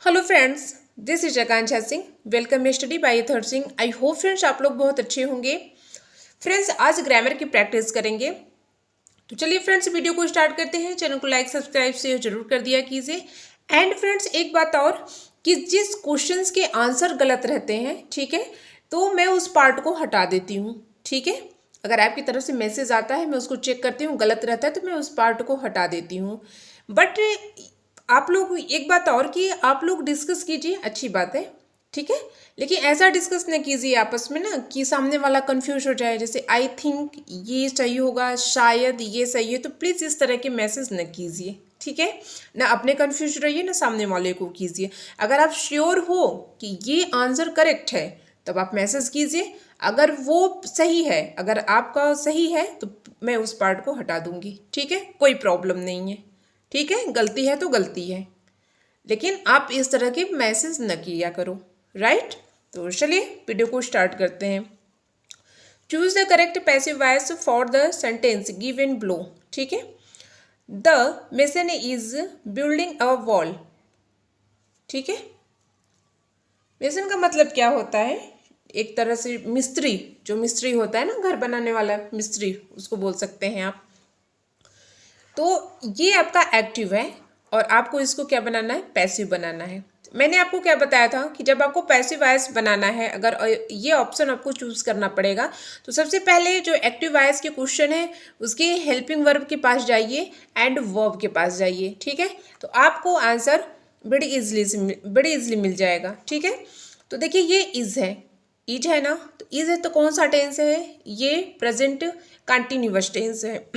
Hello friends, this is Akanksha Singh. Welcome study by third Singh. I hope friends आप लोग बहुत अच्छे होंगे। फ्रेंड्स आज ग्रामर की प्रैक्टिस करेंगे, तो चलिए फ्रेंड्स वीडियो को स्टार्ट करते हैं। चैनल को लाइक सब्सक्राइब शेयर जरूर कर दिया कीजिए। एंड फ्रेंड्स एक बात और कि जिस क्वेश्चंस के आंसर गलत रहते हैं, ठीक है, तो मैं उस पार्ट को हटा देती हूँ। ठीक है, अगर आपकी तरफ से मैसेज आता है मैं उसको चेक करती हूँ, गलत रहता है तो मैं उस पार्ट को हटा देती हूँ। बट आप लोग एक बात और कि आप लोग डिस्कस कीजिए, अच्छी बात है, ठीक है, लेकिन ऐसा डिस्कस न कीजिए आपस में ना कि सामने वाला कंफ्यूज हो जाए। जैसे आई थिंक ये सही होगा, शायद ये सही है, तो प्लीज़ इस तरह के मैसेज न कीजिए, ठीक है ना। अपने कंफ्यूज रहिए ना सामने वाले को कीजिए। अगर आप श्योर हो कि ये आंसर करेक्ट है तब आप मैसेज कीजिए। अगर वो सही है, अगर आपका सही है तो मैं उस पार्ट को हटा दूंगी, ठीक है, कोई प्रॉब्लम नहीं है, ठीक है। गलती है तो गलती है, लेकिन आप इस तरह के मैसेज न किया करो, राइट। तो चलिए वीडियो को स्टार्ट करते हैं। Choose the correct passive voice for the sentence given below, ठीक है। The mason is building a wall, ठीक है। मेसन का मतलब क्या होता है? एक तरह से मिस्त्री, जो मिस्त्री होता है ना, घर बनाने वाला मिस्त्री, उसको बोल सकते हैं आप। तो ये आपका एक्टिव है और आपको इसको क्या बनाना है? पैसिव बनाना है। मैंने आपको क्या बताया था कि जब आपको पैसिव वॉइस बनाना है, अगर ये ऑप्शन आपको चूज करना पड़ेगा, तो सबसे पहले जो एक्टिव वॉइस के क्वेश्चन है उसके हेल्पिंग वर्ब के पास जाइए एंड वर्ब के पास जाइए, ठीक है। तो आपको आंसर बड़ी इजली मिल जाएगा, ठीक है। तो देखिए ये इज है ना, तो इज है तो कौन सा टेंस है? ये प्रेजेंट कंटिन्यूअस टेंस है।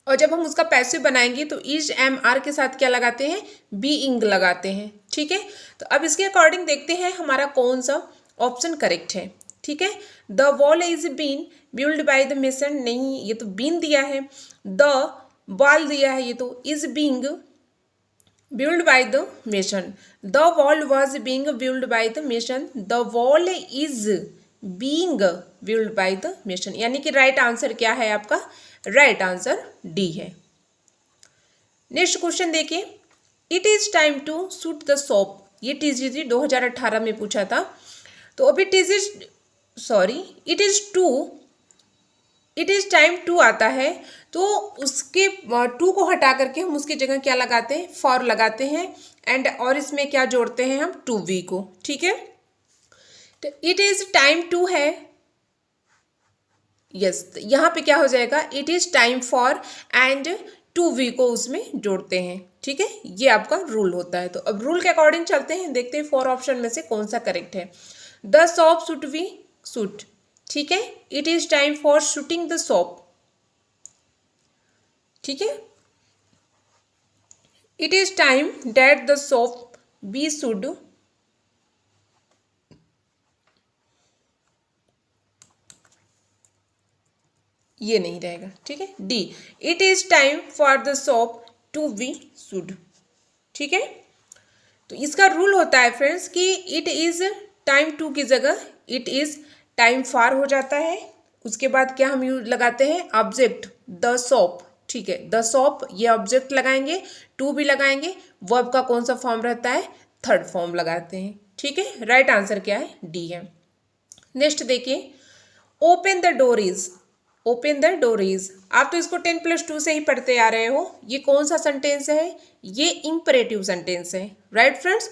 और जब हम उसका पैसिव बनाएंगे तो इज एम आर के साथ क्या लगाते हैं? बीइंग लगाते हैं, ठीक है। तो अब इसके अकॉर्डिंग देखते हैं हमारा कौन सा ऑप्शन करेक्ट है, ठीक है। The wall is been build by the mason, नहीं, ये तो बीन दिया है। द वॉल दिया है, ये तो is being built by the mason. The wall was being built by the mason. The wall is being built by the mason. यानी कि राइट आंसर क्या है आपका? राइट आंसर डी है। नेक्स्ट क्वेश्चन देखिए। It is time to shoot the shop, ये TGT 2018 में पूछा था। तो अभी इट इज टाइम टू आता है, तो उसके टू को हटा करके हम उसकी जगह क्या लगाते हैं? फॉर लगाते हैं। एंड और इसमें क्या जोड़ते हैं हम? टू वी को, ठीक है। तो इट इज टाइम टू है, यस, यहाँ पे क्या हो जाएगा? It is time for and to V को उसमें जोड़ते हैं, ठीक है। ये आपका रूल होता है। तो अब रूल के अकॉर्डिंग चलते हैं, देखते हैं फोर ऑप्शन में से कौन सा करेक्ट है। The shop should be shoot, ठीक है। It is time for shooting the shop, ठीक है। It is time that the shop be should, ये नहीं रहेगा, ठीक है। D, it is time for the shop to be should, ठीक है। तो इसका रूल होता है फ्रेंड्स कि इट इज टाइम टू की जगह इट इज टाइम फॉर हो जाता है। उसके बाद क्या हम यूज लगाते हैं? ऑब्जेक्ट द शॉप, ठीक है। द शॉप ये ऑब्जेक्ट लगाएंगे, टू भी लगाएंगे। वर्ब का कौन सा फॉर्म रहता है? थर्ड फॉर्म लगाते हैं, ठीक है। राइट आंसर क्या है? डी है। नेक्स्ट देखिए। Open the door is, open the door is, आप तो इसको 10+2 से ही पढ़ते आ रहे हो। ये कौन सा सेंटेंस है? ये इंपरेटिव सेंटेंस है, राइट फ्रेंड्स।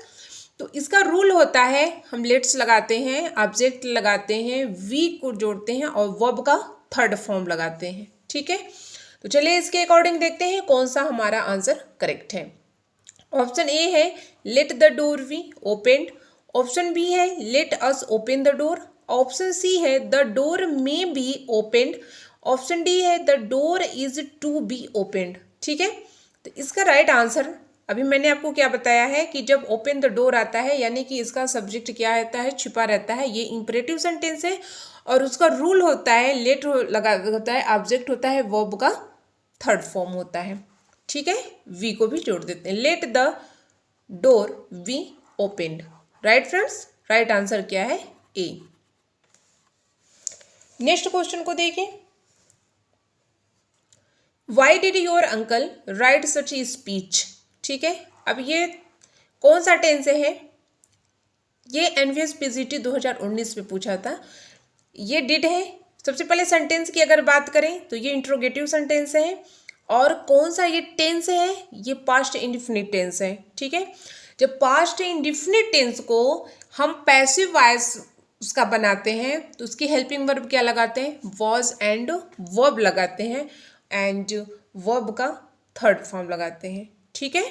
तो इसका रूल होता है, हम लेट्स लगाते हैं, ऑब्जेक्ट लगाते हैं, वी को जोड़ते हैं और वर्ब का थर्ड फॉर्म लगाते हैं, ठीक है। तो चलिए इसके अकॉर्डिंग देखते हैं कौन सा हमारा आंसर करेक्ट है। ऑप्शन ए है let the door be opened. Option B है let us open the door. Option C है the door may be opened. Option D है the door is to be opened, ठीक है। तो इसका right answer, अभी मैंने आपको क्या बताया है कि जब ओपन द डोर आता है यानी कि इसका सब्जेक्ट क्या रहता है? छिपा रहता है। ये इंपरेटिव सेंटेंस है और उसका रूल होता है लेट लगा होता है, ऑब्जेक्ट होता है, वर्ब का थर्ड फॉर्म होता है, ठीक है। वी को भी जोड़ देते हैं। Late the door be opened, right friends. Right answer क्या है? ए। नेक्स्ट क्वेश्चन को देखिए। Why did your uncle right such E speech, ठीक है। अब ये कौन सा टेंस है? ये एनवीएस पीजीटी 2019 में पूछा था। ये डिड है। सबसे पहले सेंटेंस की अगर बात करें तो ये इंट्रोगेटिव सेंटेंस है। और कौन सा ये टेंस है? ये पास्ट इंडिफिनिट टेंस है। ठीक है, जब पास्ट इंडिफिनिट टेंस को हम पैसिव वॉइस उसका बनाते हैं तो उसकी हेल्पिंग वर्ब क्या लगाते हैं? वॉज एंड वर्ब लगाते हैं, एंड वर्ब का थर्ड फॉर्म लगाते हैं। ठीक है,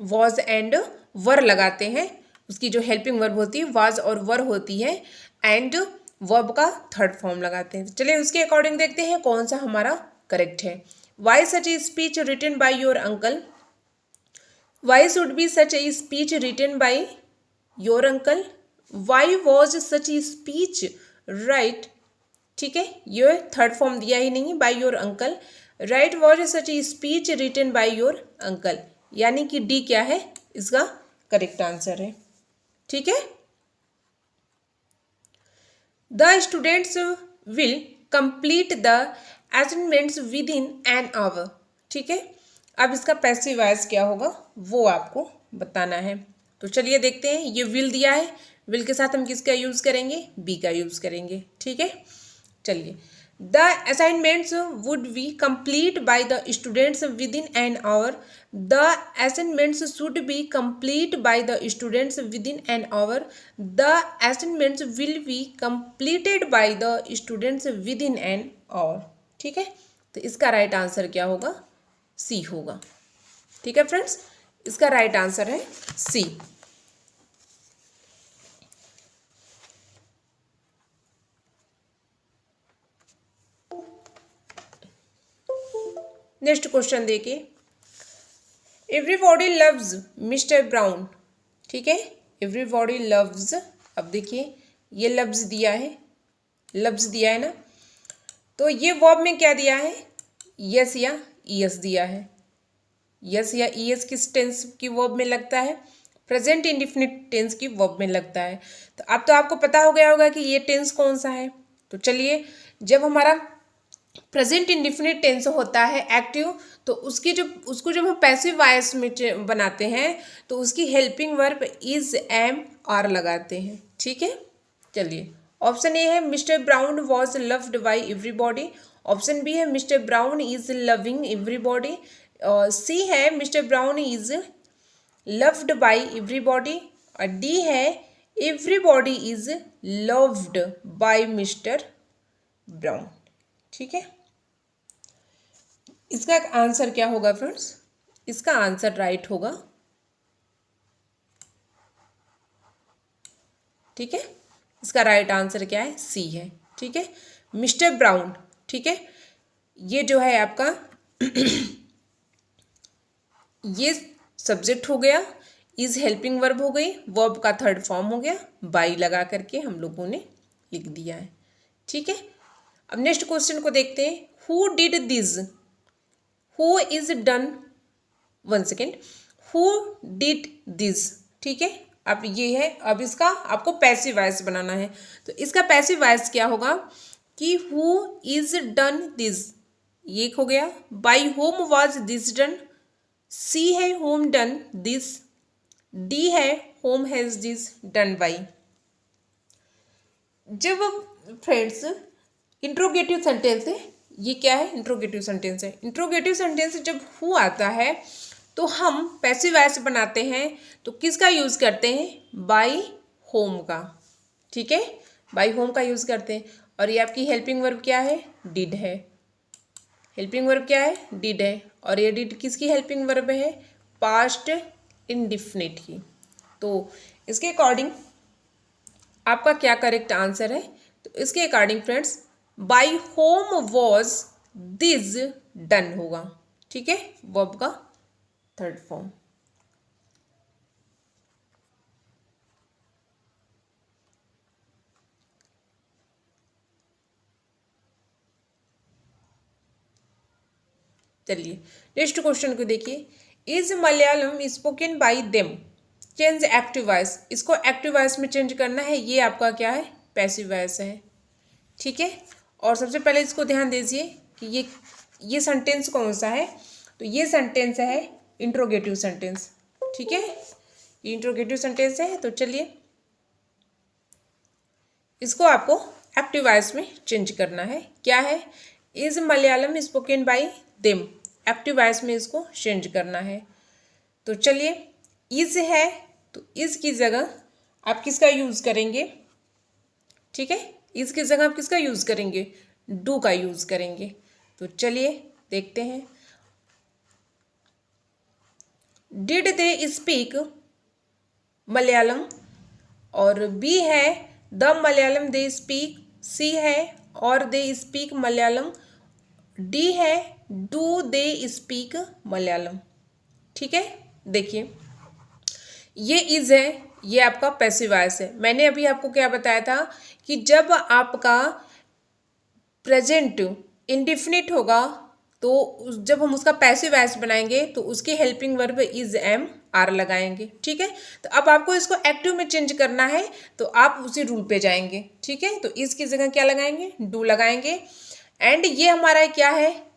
वॉज एंड वर लगाते हैं, उसकी जो हेल्पिंग वर्ब होती है वाज और वर होती है, एंड वर्ब का थर्ड फॉर्म लगाते हैं। चलिए उसके अकॉर्डिंग देखते हैं कौन सा हमारा करेक्ट है। Why such a speech written by your uncle? Why should be such a speech written by your uncle? Why was such a speech write? ठीक है, ये थर्ड फॉर्म दिया ही नहीं, by your uncle. Right was such a speech written by your uncle, यानी कि D क्या है? इसका करेक्ट आंसर है। ठीक है, the students will complete the assignments with in an hour. ठीक है, अब इसका पैसिव वॉइस क्या होगा वो आपको बताना है। तो चलिए देखते हैं। ये विल दिया है, विल के साथ हम किसका यूज़ करेंगे? बी का यूज़ करेंगे। ठीक है, चलिए। The assignments would be complete by the students with in an hour. The assignments should be complete by the students with in an hour. The assignments will be completed by the students with in an hour. ठीक है, तो इसका right answer क्या होगा? सी होगा। ठीक है friends, इसका राइट आंसर है सी। नेक्स्ट क्वेश्चन देखिए। Everybody loves mister Brown. ठीक है, एवरीबॉडी लव्स। अब देखिए ये लफ्ज दिया है, लफ्ज दिया है ना, तो ये वर्ब में क्या दिया है? यस या ईएस दिया है। यस या ईएस किस टेंस की वर्ब में लगता है? प्रेजेंट इंडिफिनिट टेंस की वर्ब में लगता है। तो अब तो आपको पता हो गया होगा कि ये टेंस कौन सा है। तो चलिए, जब हमारा प्रेजेंट इंडिफिनिट टेंस होता है एक्टिव, तो उसको जब हम पैसिव वॉइस में बनाते हैं तो उसकी helping verb is, am, are लगाते हैं। ठीक है, चलिए ऑप्शन ए है mister Brown was loved by everybody. Option B है mister Brown is loving everybody. C है mister Brown is loved by everybody. और डी है everybody is loved by mister Brown. ठीक है, इसका आंसर क्या होगा फ्रेंड्स? इसका आंसर राइट होगा। ठीक है, इसका राइट आंसर क्या है? सी है। ठीक है, मिस्टर ब्राउन। ठीक है, ये जो है आपका ये सब्जेक्ट हो गया, इज हेल्पिंग वर्ब हो गई, वर्ब का थर्ड फॉर्म हो गया, बाई लगा करके हम लोगों ने लिख दिया है। ठीक है, अब नेक्स्ट क्वेश्चन को देखते हैं। Who did this? Who is done, one second, who did this? ठीक है, अब ये है, अब इसका आपको पैसिव वॉइस बनाना है। तो इसका पैसिव वॉइस क्या होगा कि हु इज डन दिस, ये हो गया। By whom was this done. C है होम डन दिस। डी है whom has this done by. जब फ्रेंड्स इंट्रोगेटिव सेंटेंस है, ये क्या है? इंट्रोगेटिव सेंटेंस है। इंट्रोगेटिव सेंटेंस जब हु आता है तो हम पैसिव वॉइस बनाते हैं तो किसका यूज़ करते हैं? बाई होम का। ठीक है, बाई होम का यूज़ करते हैं। और ये आपकी हेल्पिंग वर्ब क्या है? डिड है। हेल्पिंग वर्ब क्या है? डिड है। और ये डिड किसकी हेल्पिंग वर्ब है? पास्ट इंडिफिनिट की। तो इसके अकॉर्डिंग आपका क्या करेक्ट आंसर है? तो इसके according friends by whom was this done होगा। ठीक है, वर्ब का थर्ड फॉर्म। चलिए नेक्स्ट क्वेश्चन को देखिए। Is Malayalam spoken by them? Change active voice. इसको एक्टिव वॉइस में चेंज करना है। ये आपका क्या है? पैसिव वॉइस है। ठीक है, और सबसे पहले इसको ध्यान दीजिए कि ये सेंटेंस कौन सा है। तो ये सेंटेंस है इंट्रोगेटिव सेंटेंस। ठीक है, ये इंट्रोगेटिव सेंटेंस है। तो चलिए इसको आपको एक्टिव वॉइस में चेंज करना है। क्या है? Is Malayalam spoken by them. Active voice में इसको चेंज करना है। तो चलिए इज है तो इज की जगह आप किसका यूज़ करेंगे? ठीक है, इज की जगह आप किसका यूज़ करेंगे? डू का यूज़ करेंगे। तो चलिए देखते हैं। डिड दे स्पीक मलयालम, और बी है द मलयालम दे स्पीक, सी है और दे स्पीक मलयालम, डी है डू दे स्पीक मलयालम। ठीक है, देखिए ये इज है, ये आपका पैसिव वॉइस है। मैंने अभी आपको क्या बताया था कि जब आपका प्रेजेंट इंडिफिनिट होगा तो जब हम उसका पैसिव वॉइस बनाएंगे तो उसके helping verb is am are लगाएंगे। ठीक है, तो अब आपको इसको एक्टिव में चेंज करना है तो आप उसी रूल पे जाएंगे। ठीक है, तो इसकी जगह क्या लगाएंगे? डू लगाएंगे। एंड ये हमारा क्या है?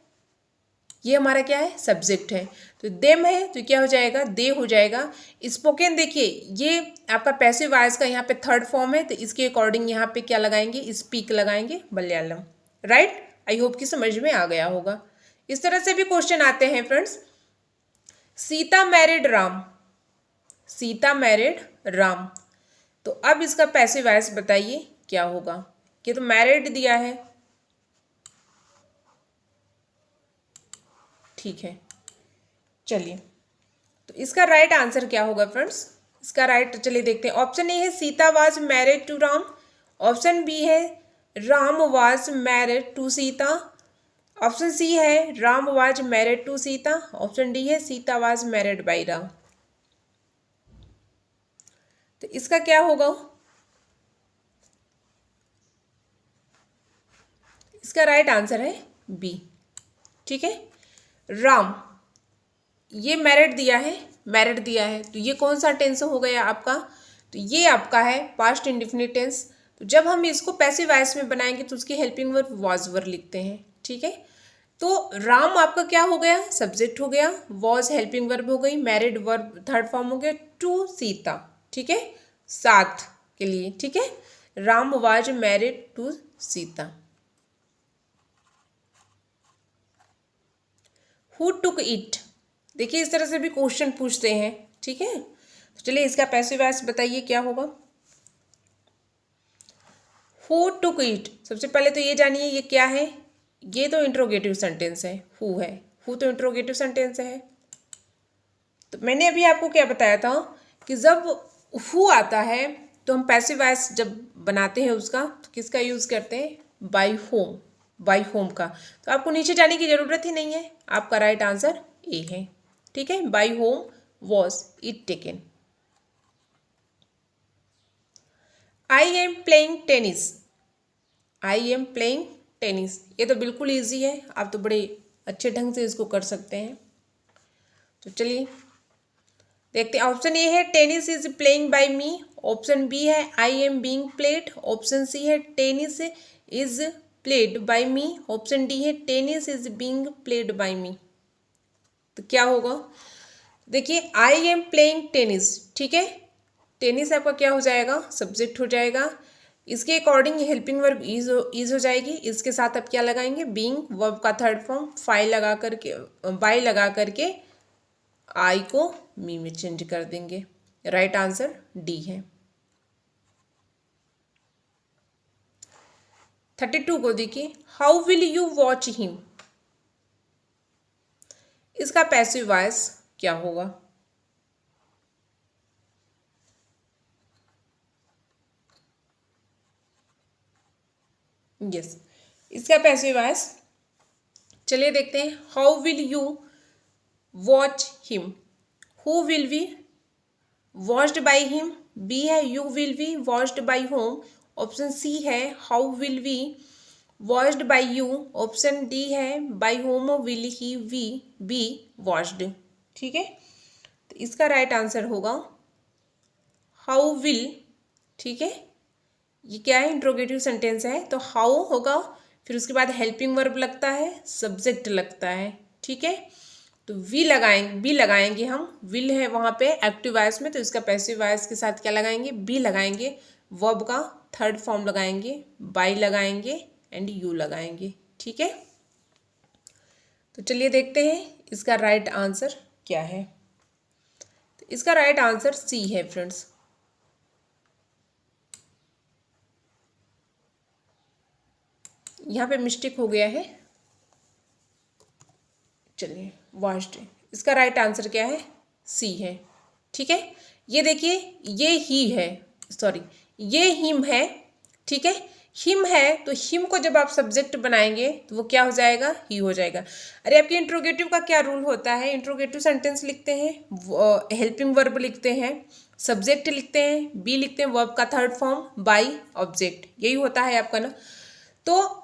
ये हमारा क्या है? सब्जेक्ट है। तो देम है तो क्या हो जाएगा? दे हो जाएगा। स्पोकन देखिए ये आपका पैसिव वॉइस का यहाँ पे थर्ड फॉर्म है, तो इसके अकॉर्डिंग यहाँ पे क्या लगाएंगे? स्पीक लगाएंगे मलयालम। राइट, आई होप कि समझ में आ गया होगा। इस तरह से भी क्वेश्चन आते हैं friends. Sita married Ram, Sita married Ram, तो अब इसका पैसिव वॉइस बताइए क्या होगा? ये तो मैरिड दिया है। ठीक है, चलिए तो इसका राइट आंसर क्या होगा फ्रेंड्स? इसका राइट चलिए देखते हैं। ऑप्शन ए है Sita was married to Ram, option B है Ram was married to Sita, option C है Ram was married to Sita, option D है Sita was married by Ram. तो इसका क्या होगा? इसका राइट आंसर है बी। ठीक है, राम ये मैरिड दिया है, मैरिड दिया है, तो ये कौन सा टेंस हो गया आपका? तो ये आपका है पास्ट इंडिफिनिट टेंस। तो जब हम इसको पैसिव वॉइस में बनाएंगे तो उसकी हेल्पिंग वर्ब वाज वर लिखते हैं। ठीक है, तो राम आपका क्या हो गया? सब्जेक्ट हो गया, वॉज हेल्पिंग वर्ब हो गई, मैरिड वर्ब थर्ड फॉर्म हो गया, टू सीता। ठीक है, साथ के लिए। ठीक है, Ram was married to Sita. Who took it, देखिए इस तरह से भी क्वेश्चन पूछते हैं। ठीक है, तो चलिए इसका पैसिव वॉइस बताइए क्या होगा? हु टुक इट, सबसे पहले तो ये जानिए ये क्या है? ये तो इंट्रोगेटिव सेंटेंस है, हु है, हु तो इंट्रोगेटिव सेंटेंस है। तो मैंने अभी आपको क्या बताया था कि जब हु आता है तो हम पैसिव वॉइस जब बनाते हैं उसका तो किसका यूज़ करते हैं? बाई होम, बाई होम का। तो आपको नीचे जाने की ज़रूरत ही नहीं है, आपका राइट आंसर ए है। ठीक है, by whom was it taken. I am playing tennis, I am playing tennis, ये तो बिल्कुल ईजी है, आप तो बड़े अच्छे ढंग से इसको कर सकते हैं। तो चलिए देखते हैं। ऑप्शन ए है tennis is playing by me, option B है I am being played, option C है tennis is played by me, option D है tennis is being played by me. तो क्या होगा? देखिए आई एम प्लेइंग टेनिस, ठीक है, टेनिस आपका क्या हो जाएगा? सब्जेक्ट हो जाएगा। इसके अकॉर्डिंग हेल्पिंग वर्ब इज हो जाएगी। इसके साथ आप क्या लगाएंगे? बीइंग वर्ब का थर्ड फॉर्म फाई लगा करके, बाय लगा करके आई को मी में चेंज कर देंगे। राइट आंसर डी है। 32 को देखिए, how will you watch him, इसका पैसिव वॉइस क्या होगा? यस, इसका पैसिव वॉइस चलिए देखते हैं। How will you watch him, who will be watched by him, B है you will be watched by whom, option C है how will be watched by you, option D है by whom will he we be watched. ठीक है, तो इसका right answer होगा how will. ठीक है, ये क्या है? इंट्रोगेटिव सेंटेंस है, तो हाउ होगा, फिर उसके बाद हेल्पिंग वर्ब लगता है, सब्जेक्ट लगता है। ठीक है, तो बी लगाएंगे हम, विल है वहाँ पे एक्टिव वॉइस में, तो इसका पैसिव वॉइस के साथ क्या लगाएंगे, बी लगाएंगे। वर्ब का थर्ड फॉर्म लगाएंगे, बाई लगाएंगे एंड यू लगाएंगे। ठीक है, तो चलिए देखते हैं इसका राइट आंसर क्या है। तो इसका राइट आंसर सी है फ्रेंड्स। यहाँ पे मिस्टेक हो गया है, चलिए वास्ट। इसका राइट आंसर क्या है, सी है। ठीक है, ये देखिए ये ही है, सॉरी ये हिम है। ठीक है, हिम है तो हिम को जब आप सब्जेक्ट बनाएंगे तो वो क्या हो जाएगा, ही हो जाएगा। अरे आपके इंट्रोगेटिव का क्या रूल होता है, इंट्रोगेटिव सेंटेंस लिखते हैं, हेल्पिंग वर्ब लिखते हैं, सब्जेक्ट लिखते हैं, बी लिखते हैं, वर्ब का थर्ड फॉर्म, बाई, ऑब्जेक्ट, यही होता है आपका ना। तो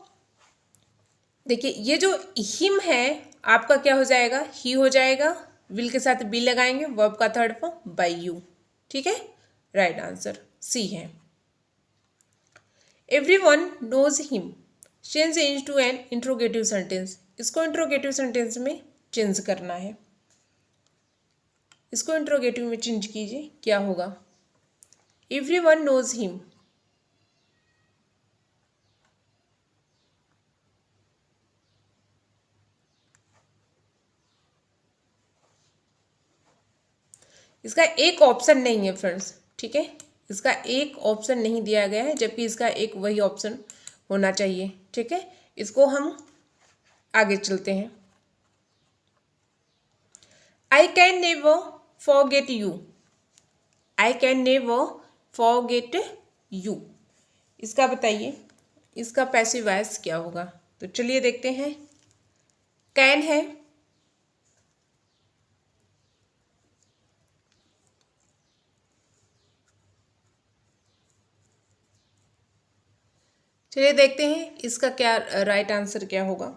देखिए ये जो हिम है आपका क्या हो जाएगा, ही हो जाएगा, विल के साथ बी लगाएंगे, वर्ब का थर्ड फॉर्म बाई यू। ठीक है, राइट आंसर सी है। Everyone knows him, change into an interrogative sentence. इसको इंट्रोगेटिव सेंटेंस में चेंज करना है, इसको इंट्रोगेटिव में चेंज कीजिए, क्या होगा, एवरीवन नोज हिम। इसका एक ऑप्शन नहीं है फ्रेंड्स। ठीक है, इसका एक ऑप्शन नहीं दिया गया है, जबकि इसका एक वही ऑप्शन होना चाहिए। ठीक है, इसको हम आगे चलते हैं। आई can never forget you, I can never forget you, इसका बताइए इसका पैसिव वॉइस क्या होगा। तो चलिए देखते हैं, कैन है, चलिए देखते हैं इसका क्या राइट आंसर क्या होगा।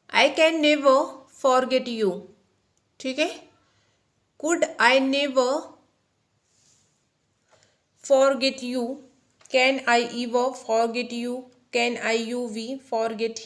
I can never forget you. ठीक है, could I never forget you, can I ever forget you, can I you we forget